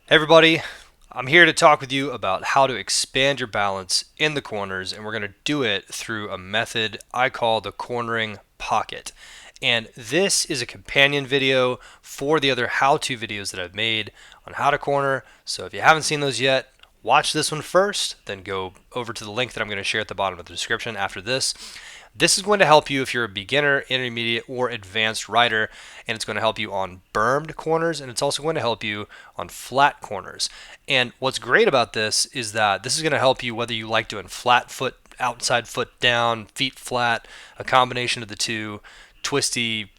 Hey everybody, I'm here to talk with you about how to expand your balance in the corners, and we're going to do it through a method I call the cornering pocket. And this is a companion video for the other how-to videos that I've made on how to corner. So if you haven't seen those yet, watch this one first, then go over to the link that I'm going to share at the bottom of the description after this. This is going to help you if you're a beginner, intermediate, or advanced rider, and it's going to help you on bermed corners, and it's also going to help you on flat corners. And what's great about this is that this is going to help you whether you like doing flat foot, outside foot down, feet flat, a combination of the two, twisty,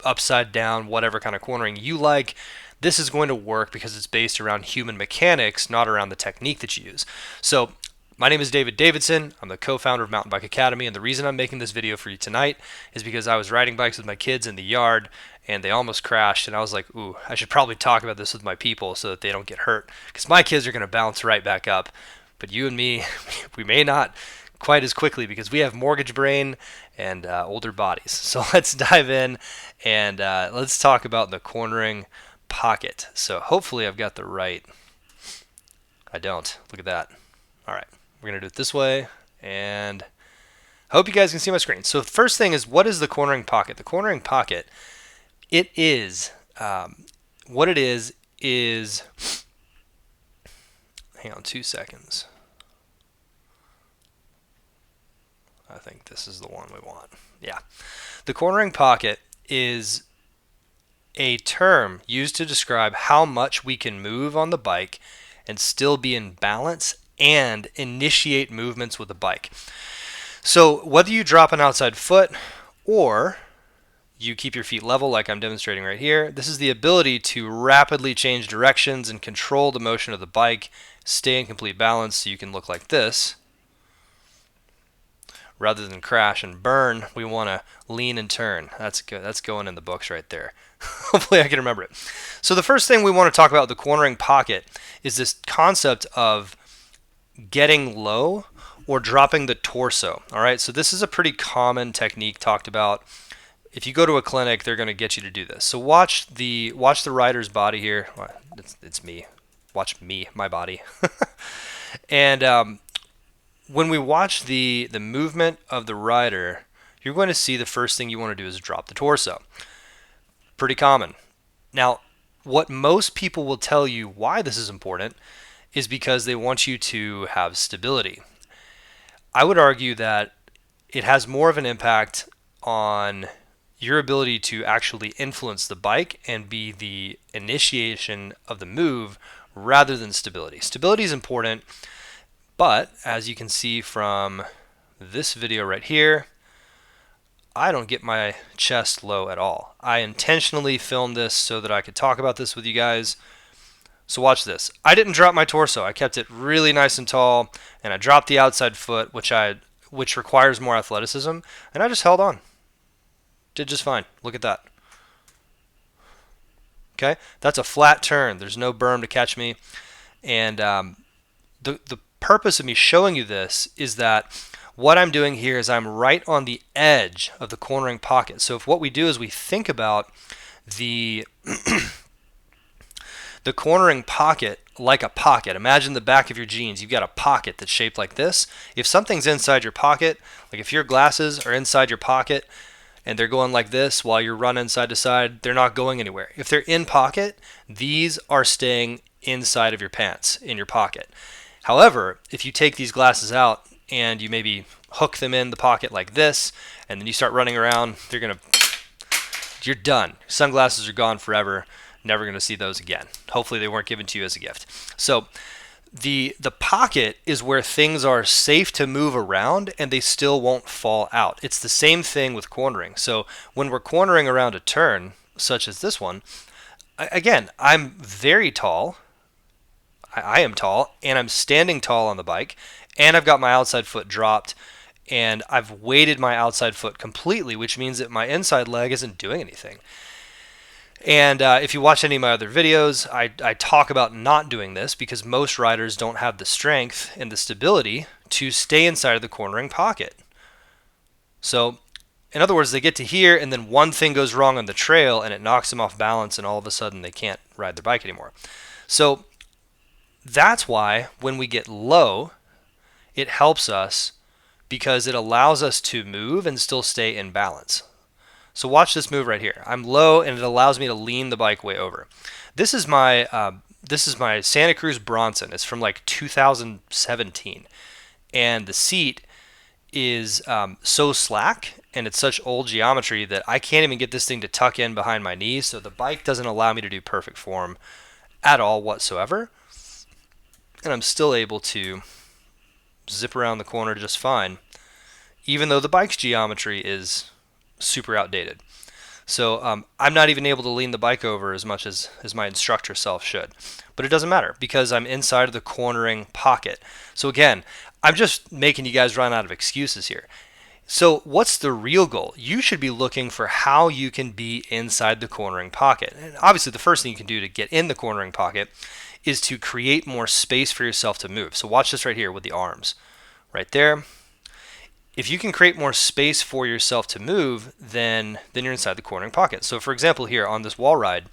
upside down, whatever kind of cornering you like. This is going to work because it's based around human mechanics, not around the technique that you use. So my name is David Davidson. I'm the co-founder of Mountain Bike Academy, and the reason I'm making this video for you tonight is because I was riding bikes with my kids in the yard and they almost crashed, and I was like, ooh, I should probably talk about this with my people so that they don't get hurt, because my kids are going to bounce right back up, but you and me, we may not quite as quickly because we have mortgage brain and older bodies. So let's dive in and let's talk about the cornering pocket. So hopefully I've got the right. I don't. Look at that. All right. We're going to do it this way, and I hope you guys can see my screen. So the first thing is, what is the cornering pocket? The cornering pocket, it is, what it is, hang on 2 seconds. I think this is the one we want. Yeah. The cornering pocket is a term used to describe how much we can move on the bike and still be in balance and initiate movements with the bike. So whether you drop an outside foot or you keep your feet level like I'm demonstrating right here, this is the ability to rapidly change directions and control the motion of the bike, stay in complete balance so you can look like this. Rather than crash and burn, we want to lean and turn. That's good. That's going in the books right there. Hopefully I can remember it. So the first thing we want to talk about with the cornering pocket is this concept of getting low or dropping the torso. All right, so this is a pretty common technique talked about. If you go to a clinic, they're going to get you to do this. So watch the rider's body here. It's me. Watch me, my body. And when we watch the movement of the rider, you're going to see the first thing you want to do is drop the torso. Pretty common. Now, what most people will tell you why this is important is because they want you to have stability. I would argue that it has more of an impact on your ability to actually influence the bike and be the initiation of the move rather than stability. Stability is important, but as you can see from this video right here, I don't get my chest low at all. I intentionally filmed this so that I could talk about this with you guys. So watch this. I didn't drop my torso. I kept it really nice and tall, and I dropped the outside foot, which requires more athleticism, and I just held on. Did just fine. Look at that. Okay, that's a flat turn. There's no berm to catch me, and the purpose of me showing you this is that what I'm doing here is I'm right on the edge of the cornering pocket. So if what we do is we think about the the cornering pocket like a pocket. Imagine the back of your jeans. You've got a pocket that's shaped like this. If something's inside your pocket, like if your glasses are inside your pocket and they're going like this while you're running side to side, they're not going anywhere. If they're in pocket, these are staying inside of your pants, in your pocket. However, if you take these glasses out and you maybe hook them in the pocket like this, and then you start running around, you're done. Sunglasses are gone forever. Never going to see those again. Hopefully they weren't given to you as a gift. So the pocket is where things are safe to move around and they still won't fall out. It's the same thing with cornering. So when we're cornering around a turn, such as this one, again, I'm very tall. I am tall, and I'm standing tall on the bike, and I've got my outside foot dropped, and I've weighted my outside foot completely, which means that my inside leg isn't doing anything. And if you watch any of my other videos, I talk about not doing this because most riders don't have the strength and the stability to stay inside of the cornering pocket. So, in other words, they get to here, and then one thing goes wrong on the trail, and it knocks them off balance, and all of a sudden they can't ride their bike anymore. So that's why when we get low, it helps us because it allows us to move and still stay in balance. So watch this move right here. I'm low and it allows me to lean the bike way over. This is my Santa Cruz Bronson. It's from like 2017, and the seat is so slack and it's such old geometry that I can't even get this thing to tuck in behind my knees. So the bike doesn't allow me to do perfect form at all whatsoever, and I'm still able to zip around the corner just fine, even though the bike's geometry is super outdated. So I'm not even able to lean the bike over as much as my instructor self should. But it doesn't matter because I'm inside of the cornering pocket. So again, I'm just making you guys run out of excuses here. So what's the real goal? You should be looking for how you can be inside the cornering pocket. And obviously the first thing you can do to get in the cornering pocket is to create more space for yourself to move. So watch this right here with the arms. Right there. If you can create more space for yourself to move, then you're inside the cornering pocket. So for example, here on this wall ride,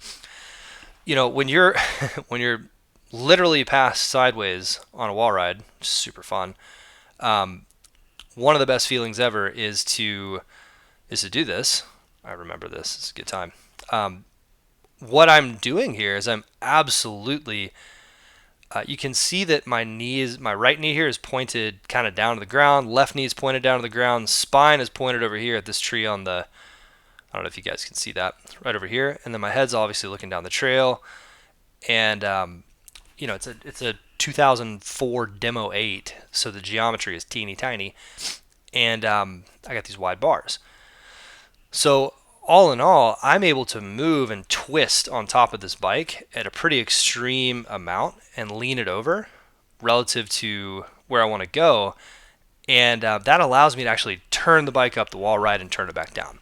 when you're when you're literally passed sideways on a wall ride, which is super fun. One of the best feelings ever is to do this. I remember this. It's a good time. What I'm doing here is I'm absolutely you can see that my right knee here is pointed kind of down to the ground. Left knee is pointed down to the ground. Spine is pointed over here at this tree on the, I don't know if you guys can see that, right over here. And then my head's obviously looking down the trail. And, it's a 2004 Demo 8, so the geometry is teeny tiny. And I got these wide bars. So all in all, I'm able to move and twist on top of this bike at a pretty extreme amount and lean it over relative to where I want to go. And that allows me to actually turn the bike up the wall ride and turn it back down.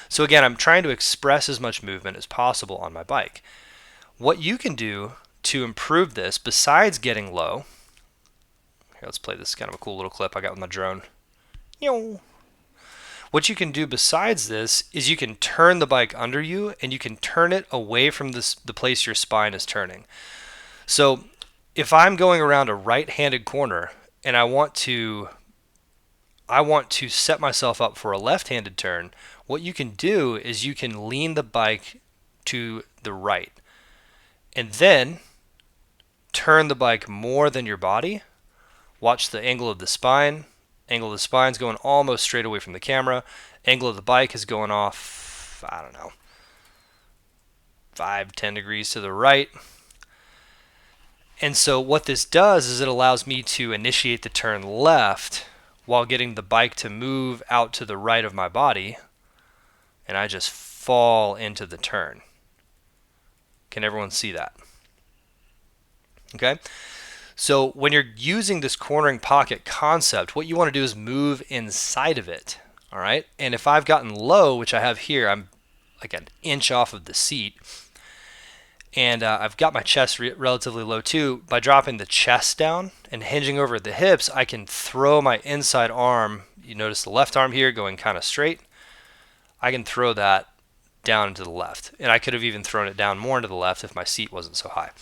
So again, I'm trying to express as much movement as possible on my bike. What you can do to improve this, besides getting low, here, let's play this kind of a cool little clip I got with my drone. What you can do besides this is you can turn the bike under you and you can turn it away from the place your spine is turning. So if I'm going around a right-handed corner and I want to set myself up for a left-handed turn, what you can do is you can lean the bike to the right and then turn the bike more than your body. Watch the angle of the spine. Angle of the spine is going almost straight away from the camera. Angle of the bike is going off, I don't know, 5-10 degrees to the right. And so what this does is it allows me to initiate the turn left while getting the bike to move out to the right of my body, and I just fall into the turn. Can everyone see that? Okay? So when you're using this cornering pocket concept, what you want to do is move inside of it, all right? And if I've gotten low, which I have here, I'm like an inch off of the seat, and I've got my chest relatively low too. By dropping the chest down and hinging over at the hips, I can throw my inside arm. You notice the left arm here going kind of straight. I can throw that down into the left. And I could have even thrown it down more into the left if my seat wasn't so high.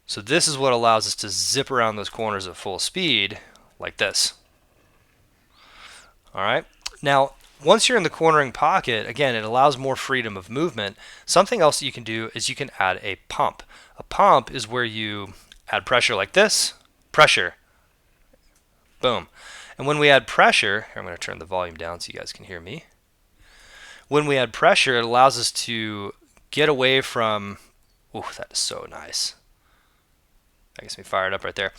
So this is what allows us to zip around those corners at full speed like this. All right. Now, once you're in the cornering pocket, again, it allows more freedom of movement. Something else that you can do is you can add a pump. A pump is where you add pressure like this, pressure, boom. And when we add pressure, here, I'm going to turn the volume down so you guys can hear me. When we add pressure, it allows us to get away from, ooh, that is so nice. That gets me fired up right there.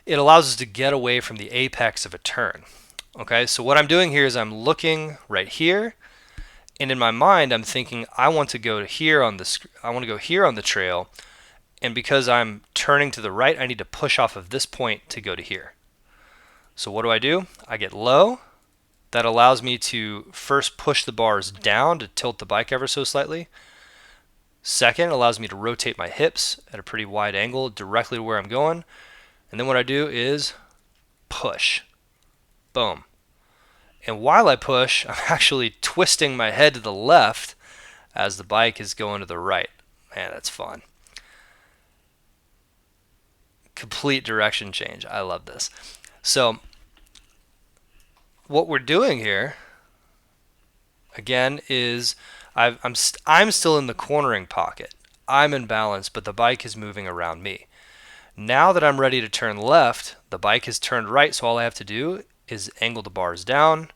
It allows us to get away from the apex of a turn. Okay, so what I'm doing here is I'm looking right here, and in my mind I'm thinking I want to go here on the trail, and because I'm turning to the right, I need to push off of this point to go to here. So what do? I get low. That allows me to first push the bars down to tilt the bike ever so slightly. Second, it allows me to rotate my hips at a pretty wide angle directly to where I'm going. And then what I do is push. Boom. And while I push, I'm actually twisting my head to the left as the bike is going to the right. Man, that's fun. complete direction change. I love this. So what we're doing here again is I'm still in the cornering pocket. I'm in balance, but the bike is moving around me. Now that I'm ready to turn left, the bike has turned right, so all I have to do is angle the bars down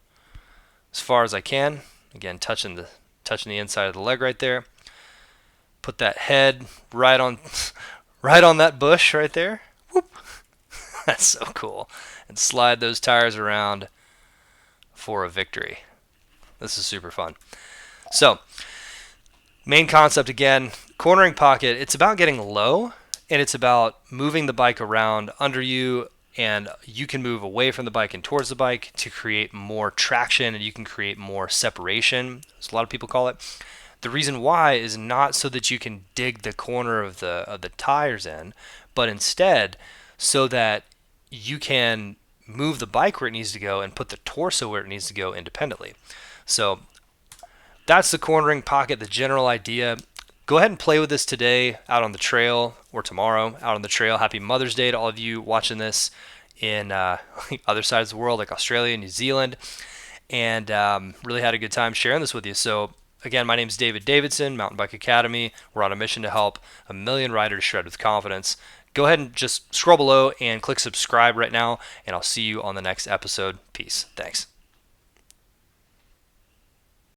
as far as I can. Again, touching the inside of the leg right there. Put that head right on right on that bush right there. Whoop. That's so cool. And slide those tires around for a victory. This is super fun. So, main concept again, cornering pocket, it's about getting low and it's about moving the bike around under you, and you can move away from the bike and towards the bike to create more traction, and you can create more separation, as a lot of people call it. The reason why is not so that you can dig the corner of the tires in, but instead so that you can move the bike where it needs to go and put the torso where it needs to go independently. So that's the cornering pocket, the general idea. Go ahead and play with this today out on the trail, or tomorrow out on the trail. Happy Mother's Day to all of you watching this in other sides of the world like Australia, New Zealand, and really had a good time sharing this with you. So again, my name is David Davidson, Mountain Bike Academy. We're on a mission to help a million riders shred with confidence. Go ahead and just scroll below and click subscribe right now, and I'll see you on the next episode. Peace. Thanks.